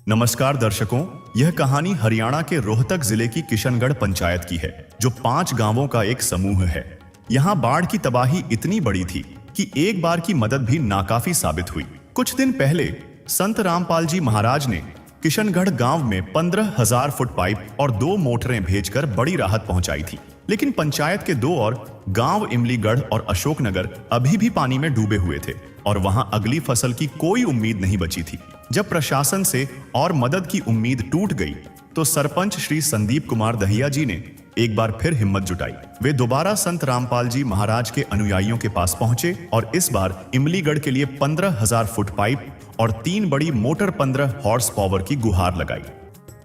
नमस्कार दर्शकों, यह कहानी हरियाणा के रोहतक जिले की किशनगढ़ पंचायत की है, जो 5 गांवों का एक समूह है। यहाँ बाढ़ की तबाही इतनी बड़ी थी कि एक बार की मदद भी नाकाफी साबित हुई। कुछ दिन पहले संत रामपाल जी महाराज ने किशनगढ़ गांव में 15,000 फुट पाइप और 2 मोटरें भेजकर बड़ी राहत पहुंचाई थी। लेकिन पंचायत के 2 और गांव इमलीगढ़ और अशोकनगर अभी भी पानी में डूबे हुए थे और वहां अगली फसल की कोई उम्मीद नहीं बची थी। जब प्रशासन से और मदद की उम्मीद टूट गई तो सरपंच श्री संदीप कुमार दहिया जी ने एक बार फिर हिम्मत जुटाई। वे दोबारा संत रामपाल जी महाराज के अनुयायियों के पास पहुंचे और इस बार इमलीगढ़ के लिए 15,000 फुट पाइप और 3 बड़ी मोटर 15 हॉर्स पावर की गुहार लगाई।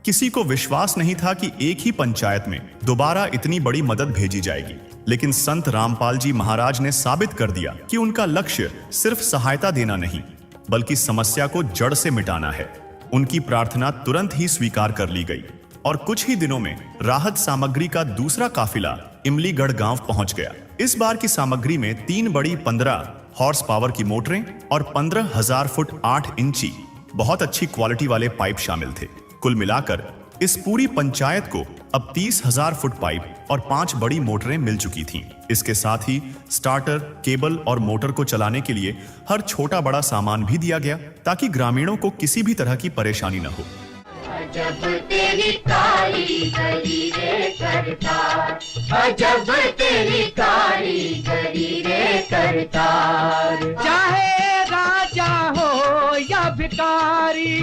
किसी को विश्वास नहीं था कि एक ही पंचायत में दोबारा इतनी बड़ी मदद भेजी जाएगी, लेकिन संत रामपाल जी महाराज ने साबित कर दिया कि उनका लक्ष्य सिर्फ सहायता देना नहीं, बल्कि समस्या को जड़ से मिटाना है। उनकी प्रार्थना तुरंत ही स्वीकार कर ली गई और कुछ ही दिनों में राहत सामग्री का दूसरा काफिला इमलीगढ़ गांव पहुंच गया। इस बार की सामग्री में 3 बड़ी 15 हॉर्स पावर की मोटरें और 15,000 फुट 8 इंची बहुत अच्छी क्वालिटी वाले पाइप शामिल थे। कुल मिलाकर इस पूरी पंचायत को अब 30,000 फुट पाइप और 5 बड़ी मोटरें मिल चुकी थीं। इसके साथ ही स्टार्टर, केबल और मोटर को चलाने के लिए हर छोटा बड़ा सामान भी दिया गया, ताकि ग्रामीणों को किसी भी तरह की परेशानी न हो। अजब तेरी कारीगरी रे करतार, अजब तेरी कारीगरी रे करतार। चाहे राजा हो या भिखारी,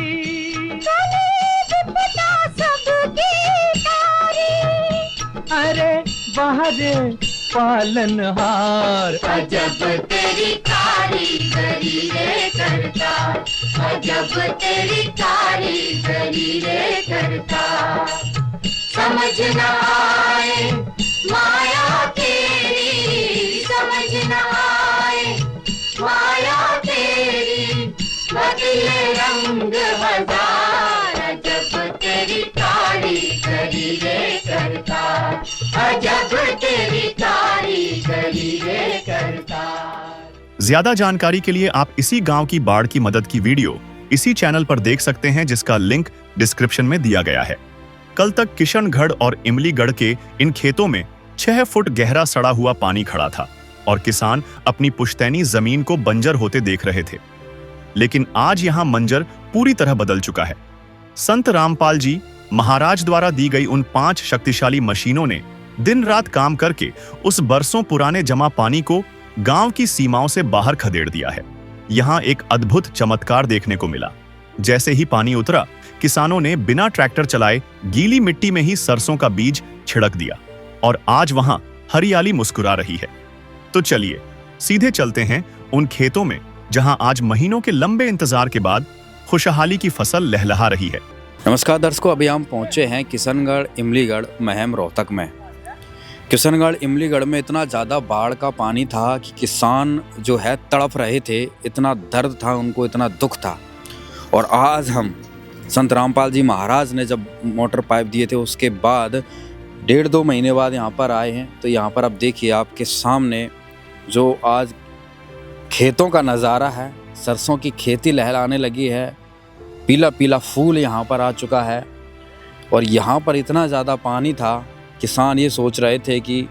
अरे बाहर पालनहार। अजब तेरी कारीगरी रे करतार, अजब तेरी कारीगरी रे करतार। समझ न आए माया तेरी, समझ न आए माया तेरी, बदले रंग हजार। अजब तेरी कारीगरी रे करतार, अजब तेरी कारीगरी रे करतार। ज्यादा जानकारी के लिए आप इसी गांव की बाढ़ की मदद की वीडियो इसी चैनल पर देख सकते हैं, जिसका लिंक डिस्क्रिप्शन में दिया गया है। कल तक किशनगढ़ और इमलीगढ़ के इन खेतों में 6 फुट गहरा सड़ा हुआ पानी खड़ा था और किसान अपनी पुश्तैनी जमीन को बंजर होते देख रहे थे। लेकिन आज यहां मंजर पूरी तरह बदल चुका है। संत रामपाल जी महाराज द्वारा दी गई उन 5 शक्तिशाली मशीनों ने दिन रात काम करके उस बरसों पुराने जमा पानी को गांव की सीमाओं से बाहर खदेड़ दिया है। यहां एक अद्भुत चमत्कार देखने को मिला। जैसे ही पानी उतरा, किसानों ने बिना ट्रैक्टर चलाए गीली मिट्टी में ही सरसों का बीज छिड़क दिया और आज वहां हरियाली मुस्कुरा रही है। तो चलिए सीधे चलते हैं उन खेतों में जहां आज महीनों के लंबे इंतजार के बाद खुशहाली की फसल लहलहा रही है। नमस्कार दर्शकों, अभी हम पहुंचे हैं किशनगढ़ इमलीगढ़ महम रोहतक में। किशनगढ़ इमलीगढ़ में इतना ज़्यादा बाढ़ का पानी था कि किसान जो है तड़प रहे थे, इतना दर्द था उनको, इतना दुख था। और आज हम संत रामपाल जी महाराज ने जब मोटर पाइप दिए थे उसके बाद 1.5-2 महीने बाद यहाँ पर आए हैं। तो यहाँ पर अब देखिए आपके सामने जो आज खेतों का नज़ारा है, सरसों की खेती लहराने लगी है, पीला पीला फूल यहाँ पर आ चुका है। और यहाँ पर इतना ज़्यादा पानी था, किसान ये सोच रहे थे कि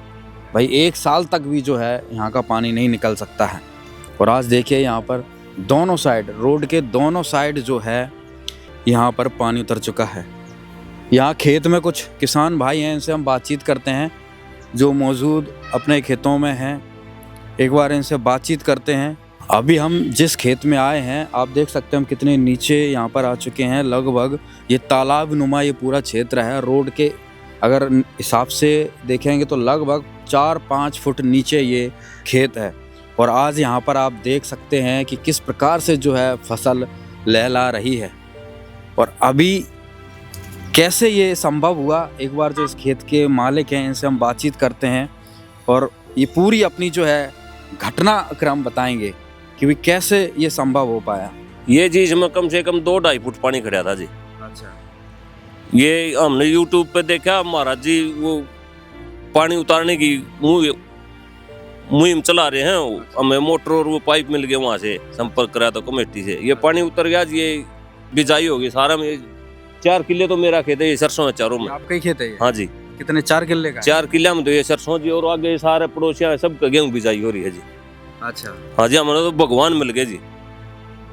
भाई 1 साल तक भी जो है यहाँ का पानी नहीं निकल सकता है। और आज देखिए यहाँ पर दोनों साइड, रोड के दोनों साइड जो है यहाँ पर पानी उतर चुका है। यहाँ खेत में कुछ किसान भाई हैं, इनसे हम बातचीत करते हैं जो मौजूद अपने खेतों में हैं। एक बार इनसे बातचीत करते हैं। अभी हम जिस खेत में आए हैं आप देख सकते हैं हम कितने नीचे यहाँ पर आ चुके हैं। लगभग ये तालाब नुमा ये पूरा क्षेत्र है। रोड के अगर हिसाब से देखेंगे तो लगभग 4-5 फुट नीचे ये खेत है। और आज यहाँ पर आप देख सकते हैं कि किस प्रकार से जो है फसल लहला रही है। और अभी कैसे ये संभव हुआ, एक बार जो इस खेत के मालिक हैं इनसे हम बातचीत करते हैं और ये पूरी अपनी जो है घटनाक्रम बताएंगे कि भी कैसे ये संभव हो पाया। ये चीज में कम से कम 2-2.5 फुट पानी खड़ा था जी। अच्छा। ये हमने YouTube पे देखा, महाराज जी वो पानी उतारने की मुहिम चला रहे हैं। हमें मोटर और वो पाइप मिल गए, वहाँ से संपर्क करा था कमेटी से। ये पानी उतर गया, ये बिजाई होगी सारा में 4 किले तो मेरा खेत है, ये सरसों है चारों में। आपका ही खेत है ये? हाँ जी, कितने, 4 किले का है? 4 किले में तो ये सरसों जी, और आगे सारे पड़ोसियां हैं, सब गेहूं बिजाई हो रही है जी। अच्छा, हाँ जी, हमारे तो भगवान मिल गए जी।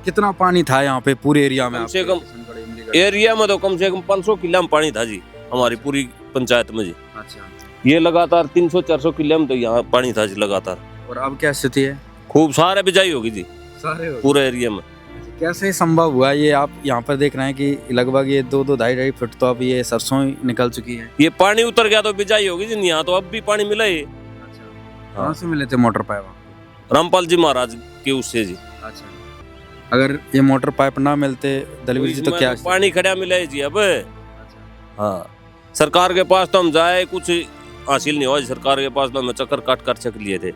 कितना पानी था यहाँ पे पूरे एरिया में? कम से आपके कम किशनगढ़, इमलीगढ़? एरिया में तो कम से कम 500 किले में पानी था जी, हमारी पूरी पंचायत में जी। अच्छा, ये लगातार 300-400 किले में तो यहाँ पानी था जी लगातार। और अब क्या स्थिति है? खूब सारे बिजाई होगी जी सारे पूरे एरिया में। कैसे संभव हुआ ये? आप यहाँ पर देख रहे हैं कि लगभग ये 2-2, 2.5 फुट तो अब ये सरसों ही निकल चुकी है। ये पानी उतर गया तो बिजाई होगी जी, यहाँ तो अब भी पानी मिला ही। अच्छा, कहाँ से मिले थे मोटर पाइप आपको? रामपाल जी महाराज के उससे जी। अच्छा, अगर ये मोटर पाइप ना मिलते दलवीर जी तो क्या? पानी खड़ा मिला है जी अब। अच्छा, हाँ, सरकार के पास तो हम जाए, कुछ हासिल नहीं हुआ जी। सरकार के पास तो हम चक्कर काट कर चक लिए थे।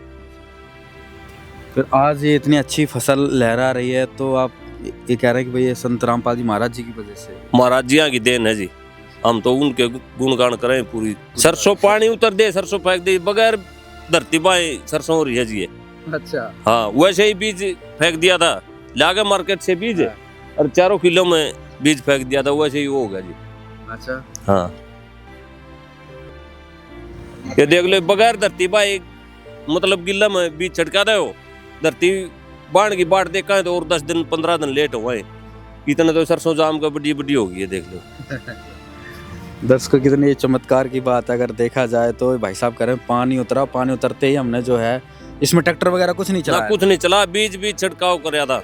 फिर आज ये इतनी अच्छी फसल लहरा रही है, तो आप ये कह रहे हैं कि भाई ये संत रामपाल जी महाराज जी की वजह से? महाराज जी यहाँ की देन है जी, हम तो उनके गुणगान करें पूरी। सरसों पानी उतर दे, सरसों फेंक दे, बगैर धरती पाए सरसों हो रही है जी ये। अच्छा, हाँ, वैसे ही बीज फेंक दिया था, लागे मार्केट से बीज, और 4 किलो में बीज फेंक दिया था, वैसे ही वो हो गया जी। अच्छा, हाँ, ये देख लो, बगैर धरती पाए, मतलब गिल्ला में बीज छिड़का दे, हो धरती बाढ़ की बाट देखा है तो और 10 दिन 15 दिन लेट हुए, इतना तो सरसों जाम का बड़ी बड़ी होगी है, देख लो। दर्शकों कितनी चमत्कार की बात है। अगर देखा जाए तो भाई साहब कह रहे हैं पानी उतरा, पानी उतरते ही हमने जो है इसमें ट्रैक्टर वगैरह कुछ नहीं चला, कुछ नहीं चला, बीज भी छिड़काव कर था।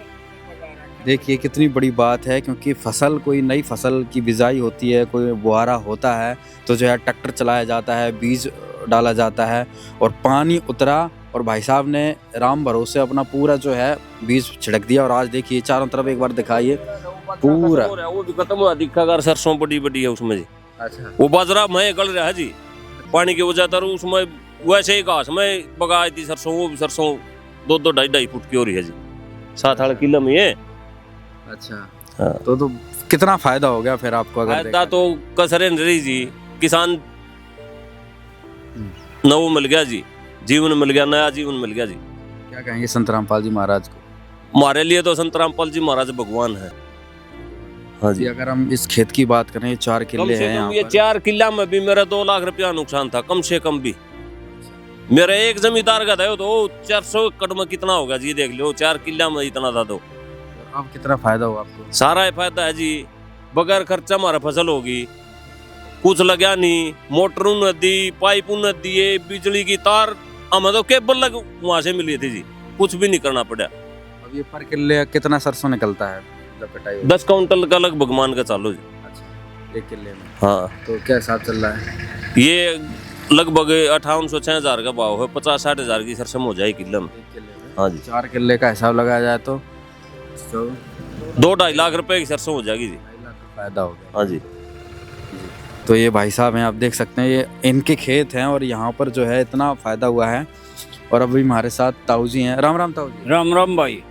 देखिए कितनी बड़ी बात है, क्योंकि फसल, कोई नई फसल की बिजाई होती है, कोई बुआरा होता है तो जो है ट्रैक्टर चलाया जाता है, बीज डाला जाता है, और पानी उतरा और भाई साहब ने राम भरोसे अपना पूरा जो है बीज छिड़क दिया। और आज देखिए चारों तरफ एक बार दिखाइए पूरा, वो भी खत्म हुआ, दिखा कर सरसों बड़ी बड़ी है उसमें जी। अच्छा, वो बाजरा में गल रहा है जी, पानी की वजह तर उसमें वैसे ही घास में बगाई थी सरसों, वो भी सरसों 2-2, 2.5 फुट की हो रही है जी, 7-8 किलो में ये। अच्छा, हाँ। तो कितना फायदा हो गया फिर आपको? अगर फायदा तो कसरे नहीं रही जी, किसान नव मिल गया जी, जीवन मिल गया, नया जीवन मिल गया जी। क्या कहेंगे संत रामपाल जी महाराज को? हमारे लिए तो संत रामपाल जी महाराज भगवान है। हाँ जी, अगर हम इस खेत की बात करें, 4 कम किले से हैं कम यहाँ ये पर। 4 किला में भी मेरा 2 लाख रुपया नुकसान था, कम से कम भी। मेरा एक जमींदार का था तो 400 एकड़ में कितना होगा जी, देख लो, 4 किला में इतना था तो। अब कितना फायदा हुआ आपको? सारा फायदा है जी, बगैर खर्चा हमारा फसल होगी, कुछ लगा नहीं, मोटर न दी, पाइप न दिए, बिजली की तार हमें तो केबल लग वहां से मिली थी जी, कुछ भी नहीं करना पड़ा। अब ये पर किले कितना सरसों निकलता है जब कटाई हो? 10 क्विंटल का लगभग मान के चालो जी। अच्छा, 1 किले में। हाँ, तो क्या हिसाब चल रहा है? ये लगभग 5800-6000 का भाव है, 50-60 हजार की सरसम हो जाए किलो में। 1 किले में। हाँ जी, 4 किले का हिसाब लगाया जाए तो 2-2.5 लाख रुपए की सरसों हो जाएगी जी। 2.5 लाख का फायदा हो गया। हाँ जी, तो ये भाई साहब हैं, आप देख सकते हैं, ये इनके खेत हैं और यहाँ पर जो है इतना फायदा हुआ है। और अभी हमारे साथ ताऊ जी हैं। राम राम ताऊ जी। राम राम भाई,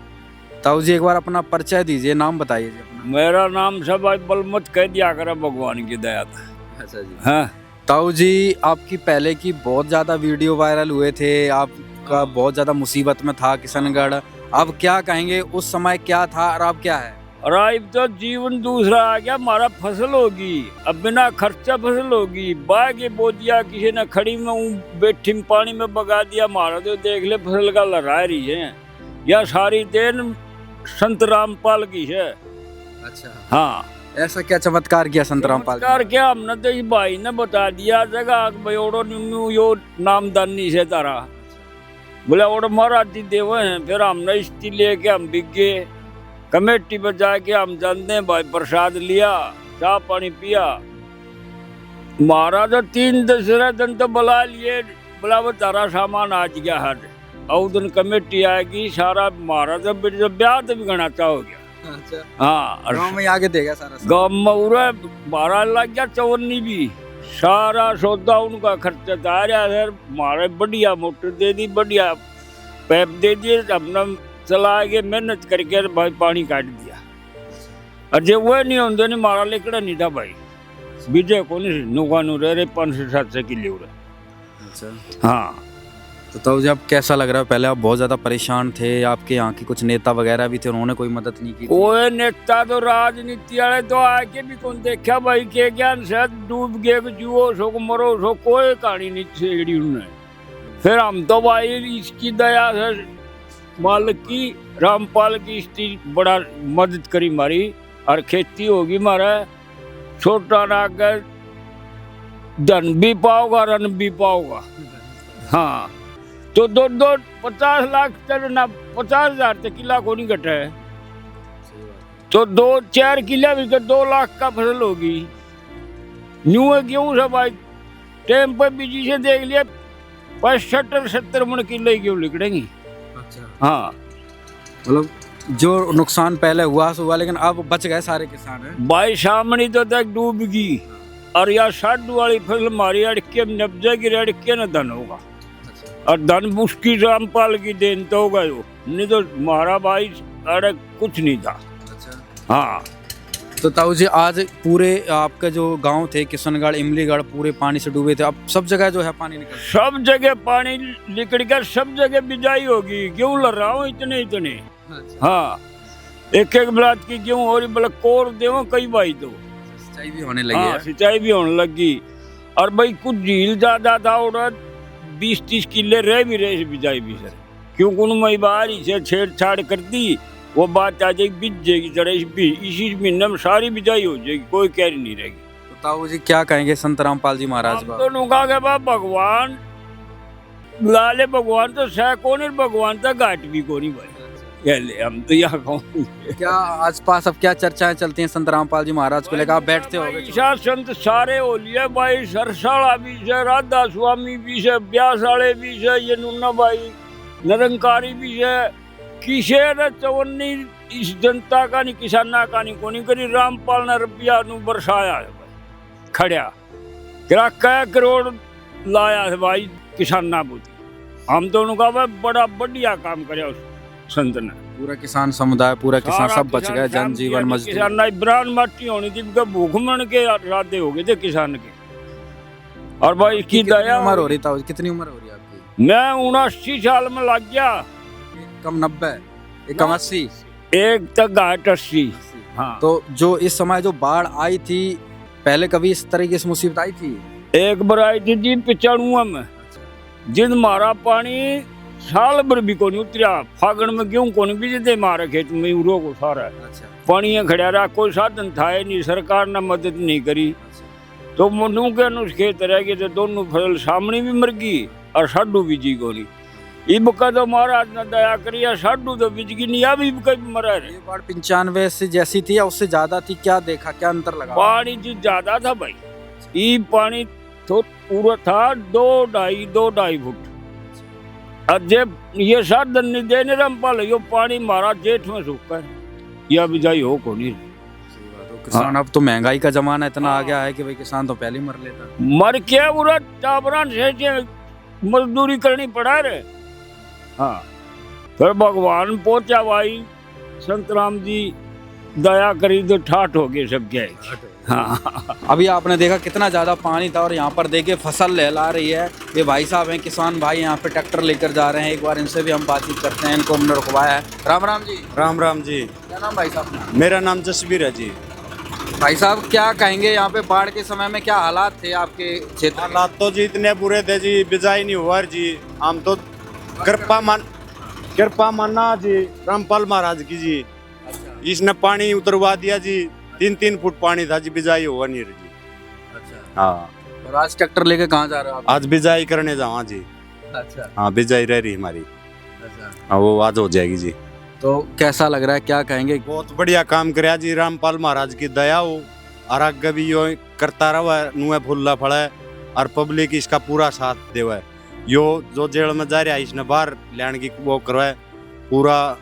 ताऊ जी एक बार अपना परिचय दीजिए, नाम बताइए जी अपना। मेरा नाम सब भाई बलमत कह दिया करे, भगवान की दया था। अच्छा जी। हाँ, ताऊ जी आपकी पहले की बहुत ज्यादा वीडियो वायरल हुए थे, आपका बहुत ज्यादा मुसीबत में था किशनगढ़, अब क्या कहेंगे, उस समय क्या था और अब क्या है? और अब तो जीवन दूसरा आ गया, हमारा फसल होगी, अब बिना खर्चा फसल होगी, बाग के बो दिया, किसी ने खड़ी में बैठी में पानी में बगा दिया, हमारा तो देख ले फसल का लड़ा रही है, यह सारी देन संत रामपाल की है। अच्छा, हाँ, ऐसा क्या चमत्कार किया संत रामपाल जी? चमत्कार क्या, हमने तो इस भाई ने बता दिया जगह बयोड़ो निम्नू यो नामदानी से तारा बोले और महाराज जी देवे हैं। फिर हमने इस्ती लेके हम बिक गए, कमेटी पर जाके हम जानते हैं भाई, प्रसाद लिया, चाय पानी पिया, महाराज 3 दूसरे दिन तो बुला लिए, बोला वो तारा सामान आज गया हर, और दिन कमेटी आएगी, सारा महाराज ब्याह तो भी गणाता हो गया। अच्छा, हाँ, गाँव में आगे देगा सारा गाँव में उरा 12 लग गया, 54 भी, सारा सौदा उनका खर्चा था रहा है। हमारे बढ़िया मोटर दे दी, बढ़िया पैप दे दिए, अपना चला के मेहनत करके भाई पानी काट दिया। अजय वो नहीं होते नहीं, मारा लेकड़ा नहीं था भाई, विजय को नहीं नुकानू रह रहे 500-700 किलो रहे। अच्छा, हाँ, तो तब जब कैसा लग रहा है, पहले आप बहुत ज्यादा परेशान थे, आपके यहाँ के कुछ नेता वगैरह भी थे, उन्होंने कोई मदद नहीं की थी? ओए नेता तो राजनीति वाले तो आके भी कौन देखा भाई के ज्ञान से डूब गए जुओ सो मरो सो, कोई कहानी नहीं छेड़ी उन्होंने। फिर हम तो भाई इसकी दया से मालिक की रामपाल की इसकी बड़ा मदद करी हमारी, और खेती होगी हमारा छोटा ना कर, धन भी पाओगा रन भी पाओगा। हाँ तो 50 लाख तक ना 50,000 तक किला को नहीं घटा है, तो 2-4 किला भी 2 लाख का फसल होगी। न्यू है गेहूँ सब भाई टाइम पर बीजी से देख लिया 65-70 मन किले गेहूँ निकलेंगी। हाँ मतलब जो नुकसान पहले हुआ सो हुआ, लेकिन अब बच गए सारे किसान हैं। भाई सामने तो तक डूब गई, और या साडू वाली फसल हमारी अड़के नब्जे की अड़के न धन होगा, और धन उसकी रामपाल की देन तो होगा जो, नहीं तो हमारा भाई अड़क कुछ नहीं था। हाँ तो ताऊ जी आज पूरे आपके जो गांव थे किशनगढ़ इमलीगढ़ पूरे पानी से डूबे थे, अब सब जगह जो है पानी निकल सब जगह पानी निकल कर सब जगह बिजाई होगी। गेहूँ लड़ रहा हूँ इतने। हाँ एक ब्लाद की गेहूँ और बल्कि कोर देव कई भाई तो सिंचाई भी होने लगी हाँ, है। सिंचाई भी होने लगी। और भाई कुछ झील ज्यादा था और 20-30 किले रह भी रहे बिजाई भी सर, क्योंकि उन्होंने बाहर ही से छेड़छाड़ कर दी, वो बात आ जाएगी बिज जाएगी जरा इसी महीने में सारी बिजाई हो जाएगी, कोई कैरी नहीं रहेगी। तो ताऊ जी क्या कहेंगे संत रामपाल जी महाराज? तो नुका के बाद भगवान लाले भगवान तो सह कौन भगवान तो घाट भी कौन भाई कहले, हम तो यहाँ कौन। क्या आस पास अब क्या चर्चाएं चलती हैं संत रामपाल जी महाराज को लेकर? आप बैठते हो? ऐसा संत सारे हो लिए भाई, सरसाला भी से, राधा स्वामी भी से, ब्यास वाले भी से, ये नुन्ना भाई निरंकारी भी से, किसे न चवन्नी इस जनता का नहीं किसाना का नहीं कोनी करी रामपाल ने रुपया नु बरसाया है भाई, खड़िया करा कै करोड़ लाया है भाई किसाना बुद्धि। हम तो उनका भाई बड़ा बढ़िया काम करे उस संत ने। पूरा किसान समुदाय पूरा किसान सब बच गए, जनजीवन मजदूर। किसान ना ब्रांड माटी होनी थी, भूखमन के राधे हो गए थे किसान के। और भाई इसकी दया उम्र हो रही था, कितनी उम्र हो रही है आपकी? मैं 79 साल में लग गया, कम 90 एक कम 80 एक तक घाट 80। हाँ तो जो इस समय जो बाढ़ आई थी, पहले कभी इस तरह की मुसीबत आई थी? एक बार आई थी जी 95 में, जिन मारा पानी साल भर भी कोनी उतरा, फागण में गेहूं कोनी बीजते मारे खेत में उरो को सारा पानी खड़ा रहा, कोई साधन था नहीं, सरकार ने मदद नहीं करी, तो मनु के अनुस खेत रह गए, तो दोनों फसल सामने भी मर गई और साडू बीजी कोनी। इब का तो महाराज ने दया करी, साडू तो बीज की नहीं, अभी कभी मरा रहे। ये बाढ़ 95 से जैसी थी या उससे ज्यादा थी? क्या देखा, क्या अंतर लगा? पानी जी ज्यादा था भाई, ये पानी तो पूरा था 2-2.5 फुट। और जब ये साधन नहीं देने रामपाल यो पानी मारा जेठ में सूखा है, या बिजाई हो को नहीं। किसान अब तो महंगाई का जमाना इतना आ गया है कि भाई किसान तो पहले ही मर लेता। मर के पूरा टाबरान से मजदूरी करनी पड़ा रे। हाँ फिर भगवान पहुंचा भाई, संत राम जी दया करी तो ठाठ हो गए सब क्या। हाँ अभी आपने देखा कितना ज्यादा पानी था, और यहाँ पर देखिए फसल लहला रही है। ये भाई साहब हैं किसान भाई, यहाँ पे ट्रैक्टर लेकर जा रहे हैं, एक बार इनसे भी हम बातचीत करते हैं। इनको हमने रुकवाया है। राम राम जी। राम राम जी। क्या नाम भाई साहब? मेरा नाम जसवीर है जी। भाई साहब क्या कहेंगे, यहाँ पे बाढ़ के समय में क्या हालात थे आपके क्षेत्र में? हालात तो जी इतने बुरे थे जी, बिजाई नहीं हुआ जी। हम तो कृपा मानना जी रामपाल महाराज की जी। इसने पानी उतरवा दिया जी, 3-3 फुट पानी था जी, बिजाई हुआ नहीं जी। अच्छा। हाँ और आज ट्रैक्टर लेके कहाँ जा रहे हो आप? आज बिजाई करने जावा जी। अच्छा हाँ बिजाई रह रही हमारी। अच्छा। हाँ वो आज हो जाएगी जी। तो कैसा लग रहा है, क्या कहेंगे? बहुत बढ़िया काम कराया जी, रामपाल महाराज की दया हो, और आगे भी यो करता रहा, नुए फुल्ला फड़ा है, और पब्लिक इसका पूरा साथ देवा है। यो जो जेल में जा रहा है इसने बाहर लैंड की वो करवाए, पूरा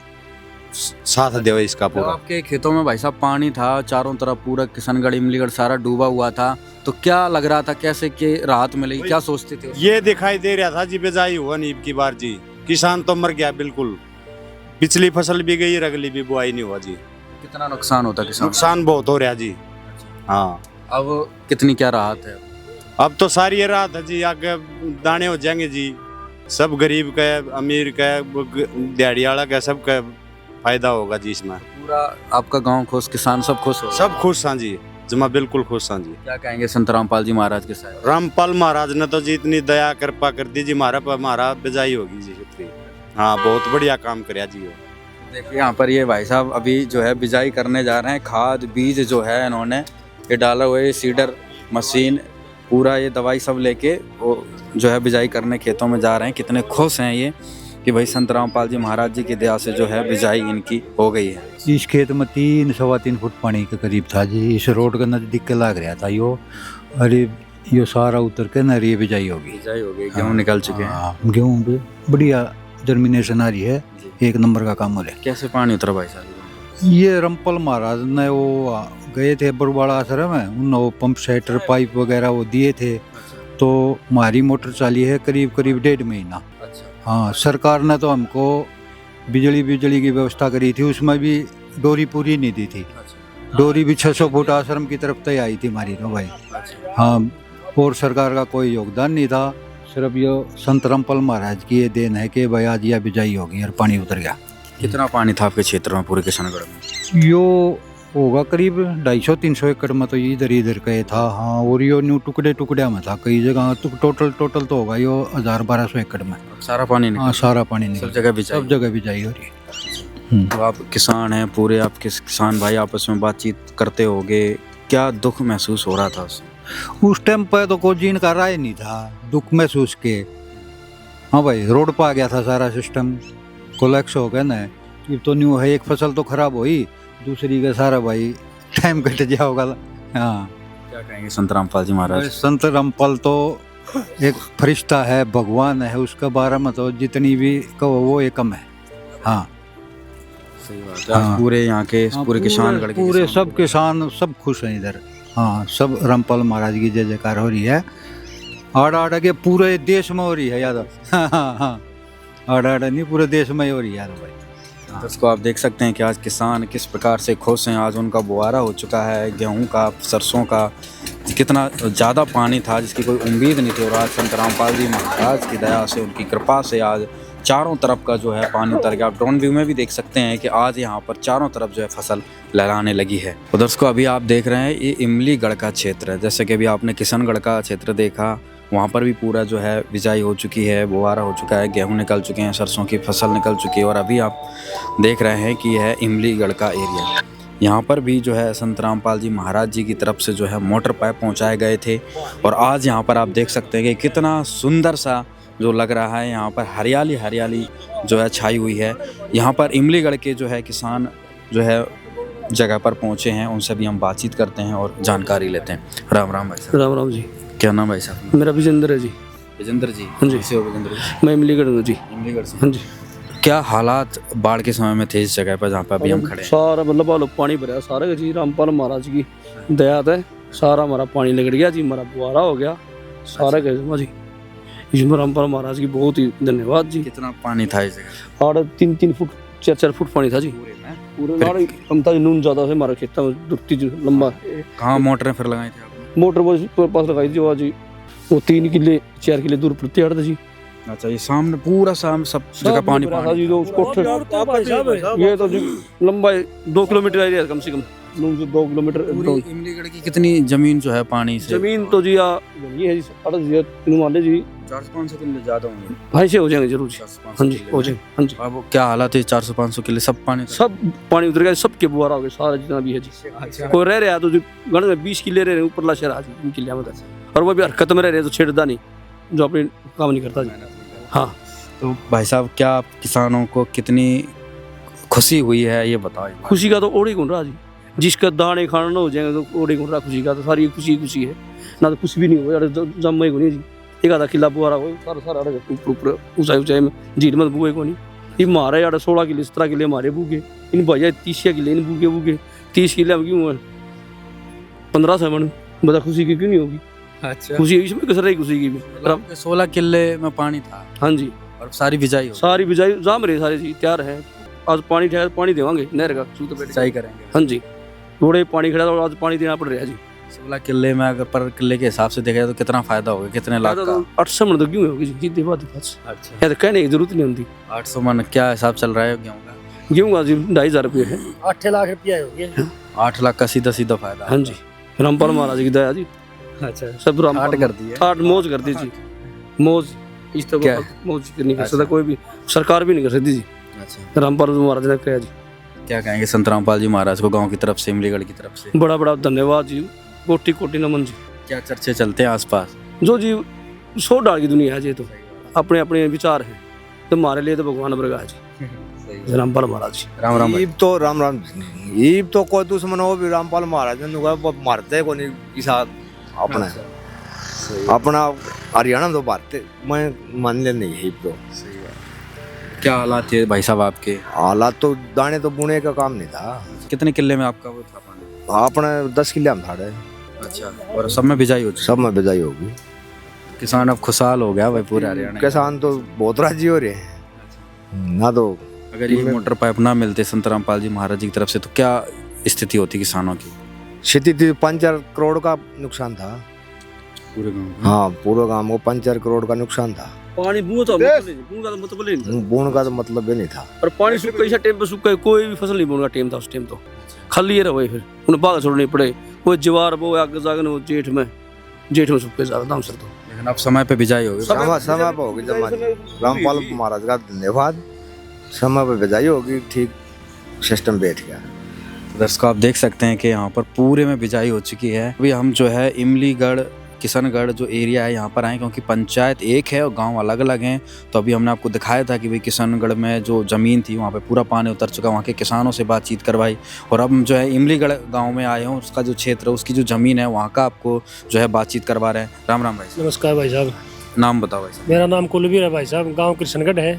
साथ देवा इसका तो पूरा। आपके खेतों में भाई साहब पानी था चारों तरफ, पूरा किशनगढ़ इमलीगढ़ सारा डूबा हुआ था, तो क्या लग रहा था, कैसे कि राहत मिलेगी, क्या सोचते थे? ये दिखाई दे रहा था जी बिजाई हुआ नहीं की बार जी, किसान तो मर गया बिल्कुल, पिछली फसल भी गई, अगली भी बुआई नहीं हुआ जी। कितना नुकसान होता किसान? नुकसान बहुत हो रहा जी। हाँ अब कितनी क्या राहत है? अब तो सारी राहत है जी, आगे दाने हो जाएंगे जी, सब गरीब का अमीर का दिहाड़ियाला का सबका फायदा होगा जी इसमें। पूरा आपका गांव खुश, किसान सब खुश हो? सब खुश हैं जी, जमा बिल्कुल खुश हैं जी। क्या कहेंगे संत रामपाल जी महाराज के साथ? रामपाल महाराज ने तो जी इतनी दया कृपा कर दी जी, हमारा बिजाई होगी जी इतनी। हाँ, बहुत बढ़िया काम कराया जी वो। देखिए यहाँ पर ये भाई साहब अभी जो है बिजाई करने जा रहे हैं। खाद बीज जो है इन्होंने ये डाला हुआ है, सीडर मशीन पूरा ये दवाई सब लेके वो जो है बिजाई करने खेतों में जा रहे हैं। कितने खुश हैं ये कि भाई संत रामपाल जी महाराज जी की दया से जो है बिजाई इनकी हो गई है। इस खेत में 3-3.25 फुट पानी के करीब था जी। इस रोड के नजदीक के लग रहा था यो। अरे यो सारा उतर के न ये बिजाई होगी। बिजाई हो गई, गेहूँ निकल चुके हैं। हाँ, गेहूँ भी बढ़िया जर्मिनेशन आ रही है, एक नंबर का काम हो रहा है। कैसे पानी उतरा भाई साहब? ये रामपाल महाराज ने वो गए थे बरुवाड़ा आश्रम में, उन वो पंप सेटर पाइप वगैरह वो दिए थे, तो हमारी मोटर चाली है करीब 1.5 महीना। हाँ, सरकार ने तो हमको बिजली की व्यवस्था करी थी, उसमें भी डोरी पूरी नहीं दी थी। डोरी भी 600 फुट आश्रम की तरफ तय आई थी हमारी तो भाई। हाँ, और सरकार का कोई योगदान नहीं था, सिर्फ ये संत रामपाल महाराज की ये देन है कि भाई आज यह बिजाई होगी और पानी उतर गया। कितना पानी था आपके क्षेत्र में, पूरे किशनगढ़ में? यो होगा करीब 250-300 एकड़ में, तो इधर का था। हाँ, और यो न्यू टुकड़े में था कई जगह, तो टोटल तो होगा यो 1000-1200 एकड़ में। सारा पानी हाँ, सारा पानी सब निकल, जगह बिजाई? सब जगह बिजाई हो रही है। तो आप किसान हैं पूरे, आप किसान भाई आपस में बातचीत करते होगे, क्या दुख महसूस हो रहा था उस टाइम पे तो कोई जीन का राय नहीं था, दुख महसूस के। हाँ भाई, रोड पर आ गया था सारा सिस्टम, कोलैप्स हो गया ना। ये तो न्यू है, एक फसल तो खराब हुई, दूसरी का सारा भाई टाइम कट गया होगा। हाँ, क्या कहेंगे संत रामपाल जी महाराज? संत रामपाल तो एक फरिश्ता है, भगवान है, उसके बारे में तो जितनी भी कहो वो एक कम है। हाँ, सही बात है। आज पूरे यहाँ के पूरे किसानगढ़ के पूरे सब किसान सब खुश हैं इधर। हाँ, सब रामपाल महाराज की जय जयकार हो रही है। आड़ा के पूरे देश में हो रही है यादव। हाँ, आड़ा नहीं, पूरे देश में हो रही है यादव भाई। दोस्तों आप देख सकते हैं कि आज किसान किस प्रकार से खुश हैं। आज उनका बुआरा हो चुका है, गेहूं का, सरसों का। कितना ज़्यादा पानी था जिसकी कोई उम्मीद नहीं थी, और आज संत रामपाल जी महाराज की दया से, उनकी कृपा से आज चारों तरफ का जो है पानी उतर गया। आप ड्रोन व्यू में भी देख सकते हैं कि आज यहाँ पर चारों तरफ जो है फसल लहराने लगी है। तो दोस्तों अभी आप देख रहे हैं ये इमलीगढ़ का क्षेत्र है। जैसे कि अभी आपने किशनगढ़ का क्षेत्र देखा, वहाँ पर भी पूरा जो है बिजाई हो चुकी है, बुआरा हो चुका है, गेहूं निकल चुके हैं, सरसों की फसल निकल चुकी है। और अभी आप देख रहे हैं कि यह इमलीगढ़ का एरिया, यहाँ पर भी जो है संत रामपाल जी महाराज जी की तरफ से जो है मोटर पाइप पहुँचाए गए थे। और आज यहाँ पर आप देख सकते हैं कि कितना सुंदर सा जो लग रहा है, यहाँ पर हरियाली जो है छाई हुई है। यहाँ पर इमलीगढ़ के जो है किसान जो है जगह पर पहुँचे हैं, उनसे भी हम बातचीत करते हैं और जानकारी लेते हैं। राम राम भाई साहब। राम राम जी। क्या नाम भाई साहब? मेरा विजेंद्र है जी। विजेंद्र जी? हाँ जी। कैसे हो विजेंद्र जी? मैं इमलीगढ़ हूँ जी। इमलीगढ़ से? हाँ जी। क्या हालात बाढ़ के समय में थे इस जगह पर जहाँ पर अभी हम खड़े हैं? सारा मतलब आलो पानी भरा सारा जी, रामपाल महाराज की दया है, सारा हमारा पानी निकल गया जी, हमारा बुआरा हो गया सारा कह जी। इसमें रामपाल महाराज की बहुत ही धन्यवाद जी। कितना पानी था इस जगह? और 3-3 फुट 4-4 फुट पानी था जी पूरे नाले। कमता जी नून ज्यादा से हमारे खेत में दुखती जी लंबा। कहाँ मोटरें फिर लगाई थी आपने? मोटर वो पास लगाई थी वो जी, वो 3 किले 4 किले दूर प्रति था जी। अच्छा, ये सामने पूरा सब जगह पानी था जी। तो उसको ये तो जी लंबा 2 किलोमीटर एरिया कम से कम, 2 किलोमीटर। इमलीगढ़ की कितनी जमीन जो है पानी से? जमीन तो जी ये है जी, मान ले जी 400-500 किले ज्यादा होंगे। भाई से हो जाएंगे जरूर जी। हाँ जी, हो जाएंगे। हाँ जी। अब क्या हालात है? 400-500 किले सब पानी सब पानी उतर गया, सबके बुआरा हो गए सारा जितना भी है जी। कोई रह रहा है तो जो गण में 20 किले रह रहे ऊपर ला शहर जी किले में, और वो भी हरकत में रह रहे तो छेड़ता नहीं, जो अपने काम नहीं करता जी। हाँ, तो भाई साहब क्या आप किसानों को कितनी खुशी हुई है ये बताओ। खुशी का तो ओढ़ी गुण रहा जी, जिसका दाने खाना ना हो जाएंगे तो ओढ़ी गुण रहा खुशी का, तो सारी खुशी है ना, तो कुछ भी नहीं हो जम ही नहीं जी। एक आधा किला बुआरा हो सारा ऊपर ऊंचाई में झील में बुए को नहीं। ये मारे यार 16 किले 17 किले मारे बूगे, इन भैया 30 किले इन बूगे 30 किले में क्यों 15 से मन बता खुशी की क्यों नहीं होगी? अच्छा, खुशी इसमें किस रही खुशी की भी। 16 किले में पानी था? हाँ जी। और सारी बिजाई जाम रहे सारे जी, तैयार है। आज पानी ठहर पानी देवांगे नहर का, सिंचाई करेंगे। हाँ जी, थोड़े पानी खड़ा था, आज पानी देना पड़ रहा है जी। 16 किले में अगर पर किले के हिसाब से देखा जाए तो कितना फायदा होगा, कितने लाख का? 800 मन तो क्यों होगी जी, सीधी बात है बस। अच्छा, या तो कहने की जरूरत नहीं होती। 800 मन क्या हिसाब चल रहा है गेहूं का? गेहूँ का जी 2,500 रुपये है। 8 लाख रुपया हो गया। 8 लाख का सीधा सीधा फायदा। हाँ जी, रामपाल महाराज की दया जी, अच्छा, सब रामपाल ठाट कर दी है। ठाट मौज कर दी जी, मौज इस क्या? तरह मौज नहीं कर अच्छा। सकता कोई भी, सरकार भी नहीं कर सकती जी, अच्छा, रामपाल महाराज ने किया जी। क्या कहेंगे संत रामपाल जी महाराज को गांव की तरफ से, इमलीगढ़ की तरफ से? बड़ा बड़ा धन्यवाद जी, कोटि कोटि नमन जी। क्या चर्चे चलते हैं आसपास? जो जी 100 डाल की दुनिया है जी, तो अपने अपने विचार हैं, तो हमारे लिए तो भगवान वर्गा है जी, रामपाल महाराज जी। राम राम भाई। ईब तो राम राम, ईब तो कोई दुश्मन हो भी रामपाल महाराज ने वो मारते को नहीं किसान अपना अपना हरियाणा तो मारते, मैं मान ले नहीं ईब तो। क्या हालात थे भाई साहब आपके? हालात तो दाने तो बुने का काम नहीं था। कितने किले में आपका वो था पानी? अपने 10 किले हम थाड़े, अच्छा, और सब में बिजाई हो चुकी? सब में बिजाई होगी। किसान अब खुशहाल हो गया भाई पूरे हरियाणा। किसान तो बहुत राजी हो रहे हैं ना। तो अगर ये मोटर पाइप ना मिलते संत रामपाल जी महाराज जी की तरफ से तो क्या स्थिति होती किसानों की? क्षति थी, 5-4 करोड़ का नुकसान था पूरे गांव में? हाँ, पूरे गांव को 5-4 करोड़ का नुकसान था। पानी बूंद तो बूंद का तो मतलब ही नहीं था, बून का तो मतलब ही नहीं था। और पानी सूखा इस टाइम पे सूखा है, कोई भी फसल नहीं बोने का टाइम था उस टाइम, तो खाली ये रहे फिर उन्हें बाग छोड़ने पड़े, कोई ज्वार वो आगे जागन वो जेठ में सूखे ज्यादा दाम सर। तो लेकिन अब समय पे बिजाई होगी। समय पे होगी जमा। रामपाल महाराज का धन्यवाद, समय पे बिजाई होगी, ठीक सिस्टम बैठ गया। दर्शकों आप देख सकते हैं कि यहाँ पर पूरे में बिजाई हो चुकी है। अभी हम जो है इमलीगढ़ किशनगढ़ जो एरिया है यहाँ पर आए, क्योंकि पंचायत एक है और गांव अलग अलग हैं। तो अभी हमने आपको दिखाया था कि भाई किशनगढ़ में जो ज़मीन थी वहाँ पे पूरा पानी उतर चुका, वहाँ के किसानों से बातचीत करवाई। और अब हम जो है इमलीगढ़ गांव में आए हैं, उसका जो क्षेत्र है उसकी जो ज़मीन है वहाँ का आपको जो है बातचीत करवा रहे हैं। राम राम भाई। नमस्कार भाई साहब, नाम बताओ भाई साहब। मेरा नाम कुलवीर है भाई साहब, गांव कृष्णगढ़ है।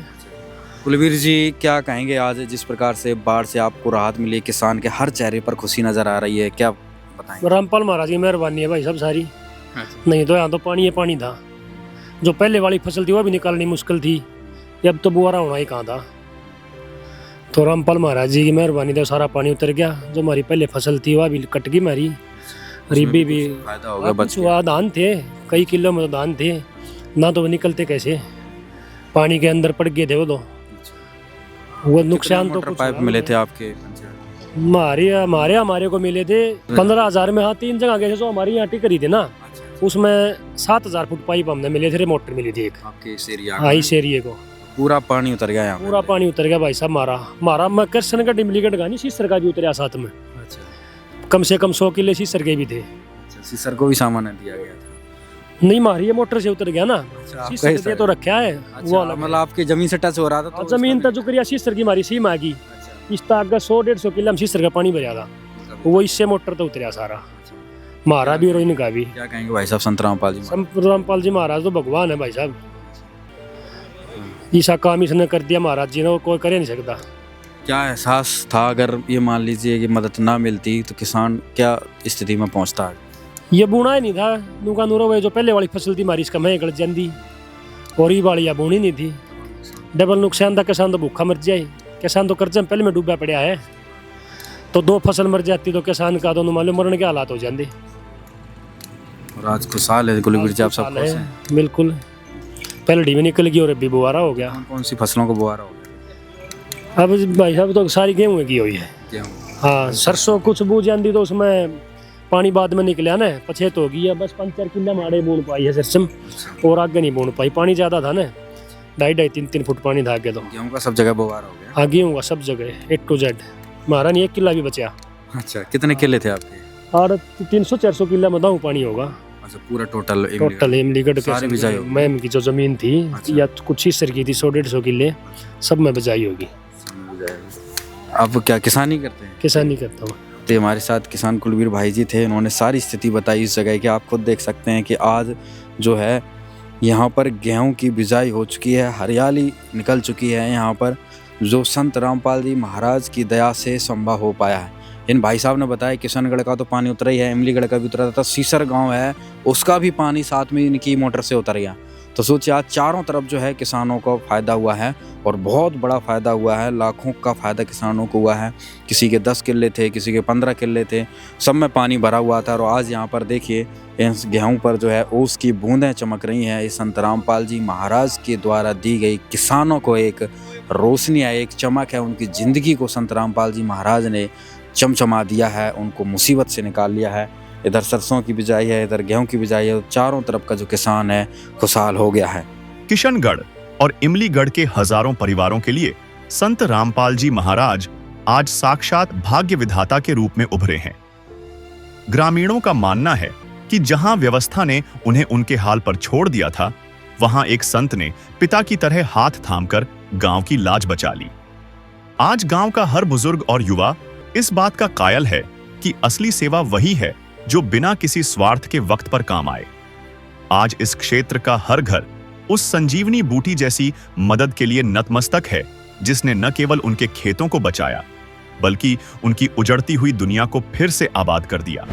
कुलवीर जी क्या कहेंगे, आज जिस प्रकार से बाढ़ से आपको राहत मिली है, किसान के हर चेहरे पर खुशी नज़र आ रही है, क्या बताएंगे? रामपाल महाराज की मेहरबानी है भाई साहब सारी, नहीं तो यहाँ तो पानी ही पानी था। जो पहले वाली फसल थी वो भी निकालनी मुश्किल थी, अब तो बुआरा होना ही कहाँ था। तो रामपाल महाराज जी की मेहरबानी तो सारा पानी उतर गया। जो हमारी पहले फसल थी वह भी कट गई हमारी, रिबी भी फायदा होगा, बच गया। वहाँ धान थे, कई किलो में तो धान थे ना, तो वो निकलते कैसे, पानी के अंदर पड़ गए थे वो। तो वो नुकसान तो मोटर कुछ पाइप हुआ मिले नहीं। थे आपके? हमारे को मिले थे 15,000 में। हाँ, 3 जगह गए थे जो हमारी यहाँ टिकरी थी ना, उसमें 7,000 फुट पाइप हमने मिले थे, मोटर मिली थी एक। आपके इस एरिया हाँ, इस एरिए को पूरा पानी उतर गया यहाँ पे? पूरा पानी उतर गया भाई साहब। हमारा मैं कृष्णगढ़ इमलीगढ़ का नहीं, सीसर का भी उतरा साथ में। अच्छा, कम से कम 100 किले सीसर के भी थे। अच्छा, सीसर को भी सामान दिया गया था? नहीं, हमारी ये मोटर से उतर गया ना, अच्छा, आपका सीसर हिस्सा के है। तो रखा है वो अच्छा, अलग है। मतलब आपकी जमीन से टच हो रहा था और तो जमीन उसका तक जुकरिया सीसर की हमारी सीम आ गई। अच्छा, इस तक 100-150 किलो हम सीसर का पानी भरा था, वो इससे मोटर तो उतरा सारा, हमारा भी और इनका भी। क्या कहेंगे भाई साहब संत रामपाल जी? रामपाल जी महाराज तो भगवान है भाई साहब, ऐसा काम इसने कर दिया महाराज जी ने, वो कोई करे नहीं सकता। क्या एहसास था अगर ये मान लीजिए कि मदद ना मिलती तो किसान क्या स्थिति में पहुंचता है? ये बुना ही नहीं था, नूका नूरा वो जो पहले वाली फसल थी हमारी, इसका मैं गल जाती, और ये वाली या बुनी नहीं थी। डबल नुकसान था, किसान तो भूखा मर जाए, किसान तो कर्जे में पहले में डूबा पड़ा है। तो 2 फसल मर जाती तो किसान का दोनों मालूम मरने के हालात हो जाते। और आज खुशहाल है कुलवीर जी, आप सब खुश हैं? बिल्कुल, पहले में निकल गई और अभी बुआरा हो गया। कौन कौन सी फसलों को बुआरा हो गया? अब भाई साहब तो सारी गेहूँ की हुई है। गेहूं? हाँ, सरसों कुछ बूझ जाती तो उसमें पानी बाद में निकला ना, पछेत हो गई है। बस 5-4 किलो माड़े बून पाई है सरसम, और आगे नहीं बून पाई, पानी ज़्यादा था ना, 2.5-3 फुट पानी था आगे। तो गेहूं का सब जगह बुआरा हो गया? हाँ, गेहूँ का सब जगह A to Z, हमारा नहीं 1 किला भी बचा। अच्छा, कितने किले थे आपके? और 300-400 किला में दाऊँ पानी होगा अच्छा, पूरा टोटल टोटल इमलीगढ़ सारी बिजाई होगी। मैम की जो जमीन थी, अच्छा। या कुछ हिस्सर की थी 100-150 किले, सब में बिजाई होगी। आप क्या किसानी करते हैं? किसानी करता हूँ। तो हमारे साथ किसान कुलवीर भाई जी थे, उन्होंने सारी स्थिति बताई इस जगह की। आप खुद देख सकते हैं कि आज जो है यहाँ पर गेहूं की बिजाई हो चुकी है, हरियाली निकल चुकी है यहाँ पर, जो संत रामपाल जी महाराज की दया से संभव हो पाया है। इन भाई साहब ने बताया किशनगढ़ का तो पानी उतरा ही है, इमलीगढ़ का भी उतरा था, सीसर गांव है उसका भी पानी साथ में इनकी मोटर से उतर गया। तो सोचिए आज चारों तरफ जो है किसानों को फ़ायदा हुआ है और बहुत बड़ा फ़ायदा हुआ है, लाखों का फ़ायदा किसानों को हुआ है। किसी के 10 किल्ले थे, किसी के 15 किल्ले थे, सब में पानी भरा हुआ था। और आज यहाँ पर देखिए इस गेहूँ पर जो है ओस की बूंदें चमक रही हैं। इस संत रामपाल जी महाराज के द्वारा दी गई किसानों को एक रोशनी है, एक चमक है। उनकी ज़िंदगी को संत रामपाल जी महाराज ने चमचमा दिया है, उनको मुसीबत से निकाल लिया है। इधर सरसों की बिजाई है, इधर गेहूं की बिजाई है, चारों तरफ का जो किसान है खुशहाल हो गया है। किशनगढ़ और इमलीगढ़ के हजारों परिवारों के लिए संत रामपाल जी महाराज आज साक्षात भाग्य विधाता के रूप में उभरे हैं। ग्रामीणों का मानना है कि जहां व्यवस्था ने उन्हें उनके हाल पर छोड़ दिया था, वहां एक संत ने पिता की तरह हाथ थामकर गांव की लाज बचा ली। आज गांव का हर बुजुर्ग और युवा इस बात का कायल है कि असली सेवा वही है जो बिना किसी स्वार्थ के वक्त पर काम आए। आज इस क्षेत्र का हर घर उस संजीवनी बूटी जैसी मदद के लिए नतमस्तक है, जिसने न केवल उनके खेतों को बचाया, बल्कि उनकी उजड़ती हुई दुनिया को फिर से आबाद कर दिया।